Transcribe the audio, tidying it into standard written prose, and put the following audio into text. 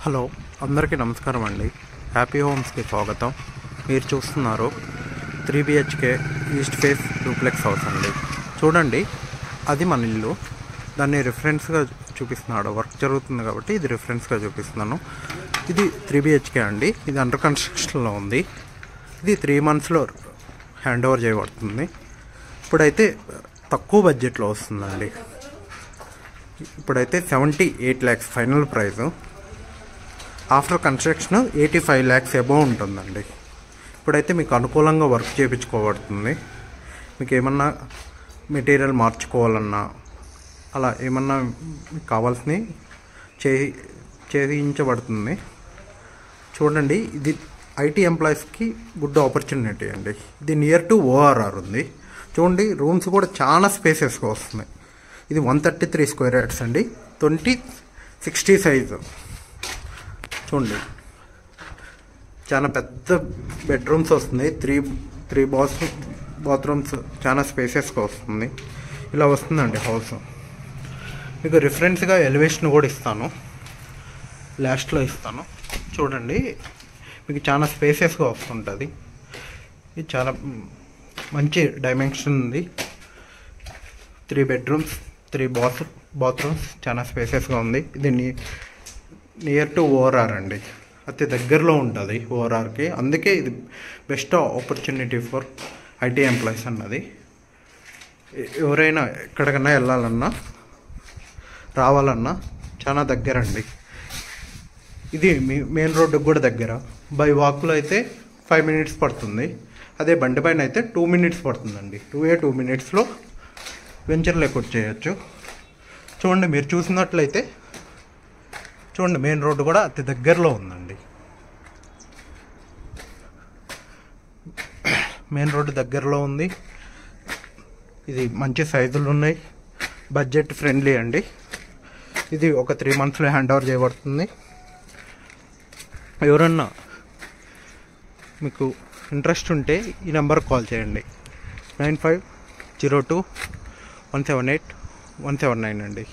Hello అందరికీ నమస్కారం అండి. హ్యాపీ హోమ్స్కి స్వాగతం. మీరు చూస్తున్నారు 3 BHK east face duplex house అండి. చూడండి, అది మన ఇల్లు. దాన్ని రిఫరెన్స్గా చూపిస్తున్నాడు. వర్క్ జరుగుతుంది కాబట్టి ఇది రిఫరెన్స్గా చూపిస్తున్నాను. ఇది 3 BHK అండి. ఇది అండర్ కన్స్ట్రక్షన్లో ఉంది. ఇది 3 monthsలో హ్యాండ్ ఓవర్ చేయబడుతుంది. ఇప్పుడైతే తక్కువ బడ్జెట్లో వస్తుందండి. ఇప్పుడైతే 78 lakhs final price. After construction 85 lakhs above ఉంటుందండి. ఇప్పుడైతే మీకు అనుకూలంగా వర్క్ చేయించుకోబడుతుంది. మీకు ఏమన్నా మెటీరియల్ మార్చుకోవాలన్నా అలా ఏమన్నా మీకు కావాల్సినవి చేయించబడుతుంది. చూడండి, ఇది ఐటీ ఎంప్లాయీస్కి గుడ్ ఆపర్చునిటీ అండి. ఇది నియర్ టు ORR ఉంది. చూడండి, రూమ్స్ కూడా చాలా స్పేసెస్గా వస్తున్నాయి. ఇది 133 square yards అండి. 20/60 సైజు. చూడండి, చాలా పెద్ద బెడ్రూమ్స్ వస్తున్నాయి. త్రీ బాత్రూమ్స్ చాలా స్పేసెస్గా వస్తుంది. ఇలా వస్తుందండి హౌస్. మీకు రిఫరెన్స్గా ఎలివేషన్ కూడా ఇస్తాను, లాస్ట్లో ఇస్తాను. చూడండి, మీకు చాలా స్పేసెస్గా వస్తుంటుంది. ఇది చాలా మంచి డైమెన్షన్ ఉంది. 3 bedrooms 3 బాత్రూమ్స్ చాలా స్పేసెస్గా ఉంది. ఇది నియర్ టు ORR అండి. అతి దగ్గరలో ఉంటుంది ORRకి. అందుకే ఇది best opportunity for IT employees అన్నది. ఎవరైనా ఎక్కడికన్నా వెళ్ళాలన్నా రావాలన్నా చాలా దగ్గర అండి. ఇది మెయిన్ రోడ్డుకు కూడా దగ్గర. బై వాక్లో అయితే 5 minutes పడుతుంది. అదే బండి పైన అయితే 2 minutes పడుతుందండి. 2 minutesలో వెంచర్ లేకుండా చేయొచ్చు. చూడండి, మీరు చూసినట్లయితే చూడండి, మెయిన్ రోడ్డు కూడా అతి దగ్గరలో ఉందండి. మెయిన్ రోడ్డు దగ్గరలో ఉంది. ఇది మంచి సైజులు ఉన్నాయి. బడ్జెట్ ఫ్రెండ్లీ అండి. ఇది ఒక 3 monthsలో హ్యాండ్ ఓవర్ చేయబడుతుంది. ఎవరన్నా మీకు ఇంట్రెస్ట్ ఉంటే ఈ నెంబర్కి కాల్ చేయండి. 9502178179 అండి.